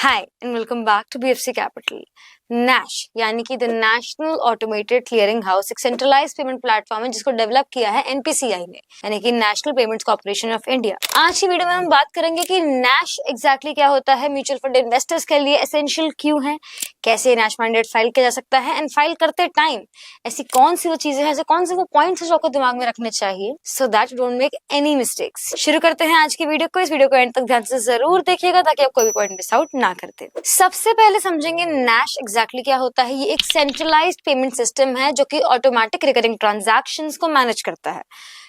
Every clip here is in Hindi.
Hi and welcome back to BFC capital. NACH यानी कि the national automated clearing house एक सेंट्रलाइज्ड पेमेंट प्लेटफॉर्म है जिसको डेवलप किया है एनपीसीआई ने, यानी कि national payments corporation of India. आज की वीडियो में हम बात करेंगे कि नैश एग्जैक्टली क्या होता है, म्यूचुअल फंड इन्वेस्टर्स के लिए एसेंशियल क्यों है, कैसे नैश मैंडेट फाइल किया जा सकता है एंड फाइल करते टाइम ऐसी कौन सी वो चीजें हैं, ऐसे कौन से वो पॉइंट्स हैं जो आपको दिमाग में रखने चाहिए so that you don't make any mistakes. शुरू करते हैं आज की वीडियो को। इस वीडियो को एंड तक ध्यान से जरूर देखिएगा ताकि आप कोई भी पॉइंट मिस आउट ना करते। सबसे पहले समझेंगे नैश एग्जैक्टली क्या होता है। ये एक सेंट्रलाइज्ड पेमेंट सिस्टम है जो कि ऑटोमेटिक रिकरिंग ट्रांजैक्शंस को मैनेज करता है।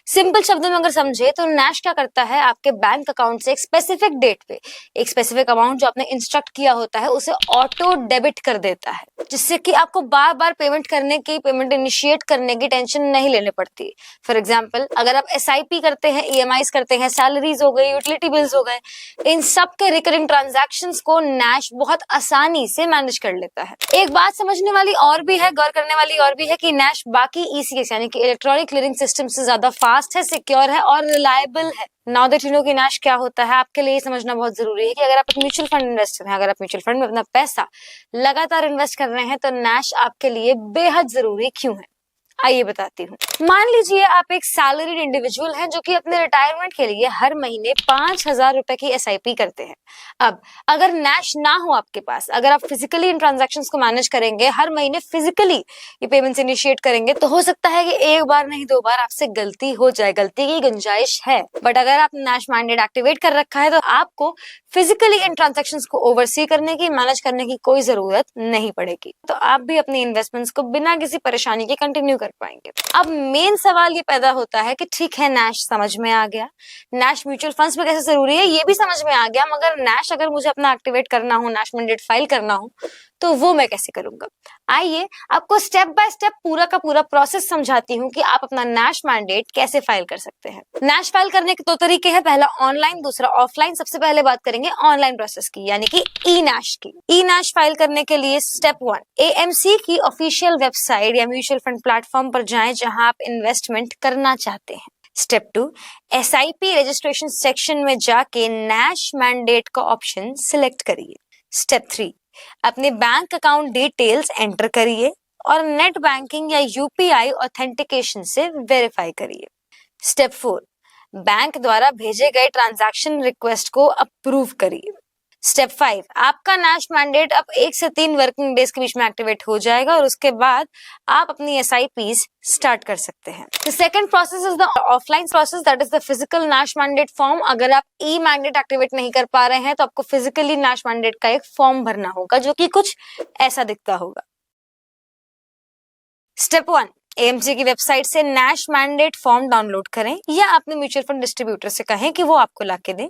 सिंपल शब्दों में अगर समझे तो नैश क्या करता है, आपके बैंक अकाउंट से एक स्पेसिफिक डेट पे एक स्पेसिफिक अमाउंट जो आपने इंस्ट्रक्ट किया होता है उसे ऑटो डेबिट कर देता है, जिससे कि आपको बार बार पेमेंट इनिशिएट करने की टेंशन नहीं लेने पड़ती। फॉर एग्जाम्पल, अगर आप एसआईपी करते हैं, ईएमआईज करते हैं, सैलरीज हो गई, यूटिलिटी बिल्स हो गए, इन सब के रिकरिंग ट्रांजैक्शंस को नैश बहुत आसानी से मैनेज कर लेता है। एक बात समझने वाली और भी है, गौर करने वाली और भी है कि नैश बाकी ईसीएस यानी कि इलेक्ट्रॉनिक क्लियरिंग सिस्टम से ज्यादा फास्ट है, सिक्योर है और रिलायबल है। नाउ दैट यू नो कि नैश क्या होता है, आपके लिए समझना बहुत जरूरी है कि अगर आप एक म्यूचुअल फंड इन्वेस्टर हैं, अगर आप म्यूचुअल फंड में अपना पैसा लगातार इन्वेस्ट कर रहे हैं तो नैश आपके लिए बेहद जरूरी क्यों है, आइए बताती हूँ। मान लीजिए आप एक सैलरीड इंडिविजुअल हैं जो कि अपने रिटायरमेंट के लिए हर महीने 5,000 रुपए की एसआईपी करते हैं। अब अगर नैश ना हो आपके पास, अगर आप फिजिकली इन ट्रांजैक्शंस को मैनेज करेंगे, हर महीने फिजिकली ये पेमेंट्स इनिशिएट करेंगे, तो हो सकता है कि एक बार नहीं दो बार आपसे गलती हो जाए, गलती की गुंजाइश है। बट अगर आप नैश मैंडेट एक्टिवेट कर रखा है तो आपको फिजिकली इन ट्रांजैक्शंस को ओवरसी करने की, मैनेज करने की कोई जरूरत नहीं पड़ेगी, तो आप भी अपनी इन्वेस्टमेंट्स को बिना किसी परेशानी के कंटिन्यू कर पाएंगे। अब मेन सवाल ये पैदा होता है कि ठीक है, नैश समझ में आ गया, नैश म्यूचुअल फंड्स में कैसे जरूरी है ये भी समझ में आ गया, मगर नैश अगर मुझे अपना एक्टिवेट करना हो, नैश मैंडेट फाइल करना हो, तो वो मैं कैसे करूंगा। आइए आपको स्टेप बाय स्टेप पूरा का पूरा प्रोसेस समझाती हूँ कि आप अपना नैश मैंडेट कैसे फाइल कर सकते हैं। नैश फाइल करने के दो तरीके हैं, पहला ऑनलाइन, दूसरा ऑफलाइन। सबसे पहले बात करेंगे ऑनलाइन प्रोसेस की, यानी कि ई नैश की। ई नैश फाइल करने के लिए स्टेप 1, एएमसी की ऑफिशियल वेबसाइट या म्यूचुअल फंड प्लेटफॉर्म पर जाएं जहां आप इन्वेस्टमेंट करना चाहते हैं। स्टेप 2, एसआईपी रजिस्ट्रेशन सेक्शन में जाके नैश मैंडेट का ऑप्शन सिलेक्ट करिए। स्टेप 3, अपने बैंक अकाउंट डिटेल्स एंटर करिए और नेट बैंकिंग या यूपीआई ऑथेंटिकेशन से वेरीफाई करिए। स्टेप 4, बैंक द्वारा भेजे गए ट्रांजैक्शन रिक्वेस्ट को अप्रूव करिए। स्टेप 5, आपका नैश मैंडेट अब 1 से 3 वर्किंग डेज के बीच में एक्टिवेट हो जाएगा और उसके बाद आप अपनी एसआईपीज स्टार्ट कर सकते हैं। The second process is the offline process, that is the physical Nash mandate form. अगर आप ई मैंडेट एक्टिवेट नहीं कर पा रहे हैं तो आपको फिजिकली नैश मैंडेट का एक फॉर्म भरना होगा जो कि कुछ ऐसा दिखता होगा। स्टेप 1, एएमसी की वेबसाइट से नैश मैंडेट फॉर्म डाउनलोड करें या अपने म्यूचुअल फंड डिस्ट्रीब्यूटर से कहें कि वो आपको लाके दें।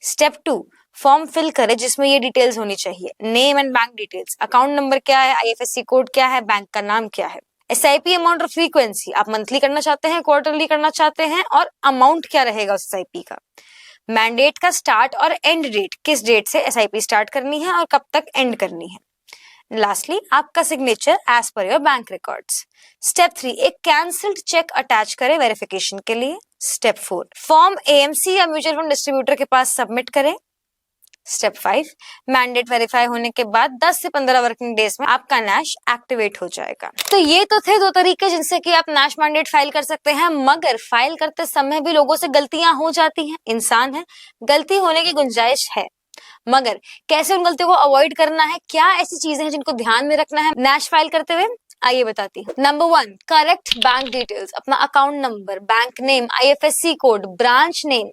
स्टेप 2, फॉर्म फिल करें जिसमें ये डिटेल्स होनी चाहिए, name and bank details, account number क्या है, आईएफएससी कोड क्या है, बैंक का नाम क्या है, एसआईपी अमाउंट और फ्रीक्वेंसी, आप मंथली करना चाहते हैं, क्वार्टरली करना चाहते हैं, और अमाउंट क्या रहेगा उस एसआईपी का, मैंडेट का स्टार्ट और एंड डेट, किस डेट से एसआईपी स्टार्ट करनी है और कब तक एंड करनी है। लास्टली आपका signature as per your bank records. Step 3, एक कैंसिल्ड चेक अटैच करें वेरिफिकेशन के लिए। स्टेप 4, फॉर्म एएमसी या म्यूचुअल फंड डिस्ट्रीब्यूटर के पास सबमिट करें। स्टेप 5, मैंडेट वेरीफाई होने के बाद 10 से 15 वर्किंग डेज में आपका नैश एक्टिवेट हो जाएगा। तो ये तो थे 2 तरीके जिनसे कि आप नैश मैंडेट फाइल कर सकते हैं, मगर फाइल करते समय भी लोगों से गलतियां हो जाती हैं, इंसान है, गलती होने की गुंजाइश है, मगर कैसे उन गलतियों को अवॉइड करना है, क्या ऐसी चीजें हैं जिनको ध्यान में रखना है नैश फाइल करते हुए, आइए बताती हूँ। नंबर 1, करेक्ट बैंक डिटेल्स, अपना account number, bank name, IFSC code, branch name,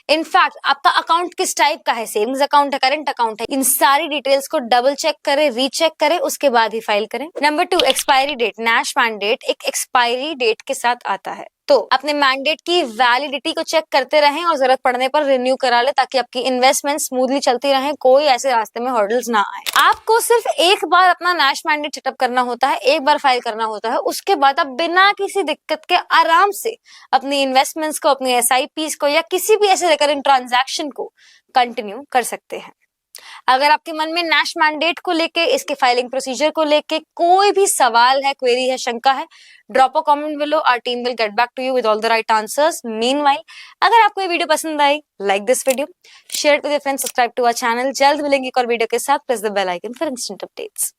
in fact आपका अकाउंट किस टाइप का है, सेविंग्स अकाउंट है, करंट अकाउंट है, इन सारी डिटेल्स को डबल चेक करें, रीचेक करें, उसके बाद ही फाइल करें। Number 2, expiry date, NACH mandate एक एक्सपायरी डेट के साथ आता है, तो अपने मैंडेट की वैलिडिटी को चेक करते रहें और जरूरत पड़ने पर रिन्यू करा ले ताकि आपकी इन्वेस्टमेंट स्मूथली चलती रहे, कोई ऐसे रास्ते में हर्डल्स ना आए। आपको सिर्फ एक बार अपना नैश मैंडेट सेटअप करना होता है, एक बार फाइल करना होता है, उसके बाद आप बिना किसी दिक्कत के आराम से अपनी इन्वेस्टमेंट्स को, अपनी एसआईपीज को या किसी भी ऐसे रिकरिंग ट्रांजैक्शन को कंटिन्यू कर सकते हैं। अगर आपके मन में नैश मैंडेट को लेके, इसके फाइलिंग प्रोसीजर को लेके कोई भी सवाल है, क्वेरी है, शंका है, drop a comment below, our team will get back to you with all the right answers. Meanwhile, अगर आपको ये वीडियो पसंद आई, like this video, share with your friends, subscribe to our channel. जल्द मिलेंगे एक और वीडियो के साथ। Press the bell icon for instant updates.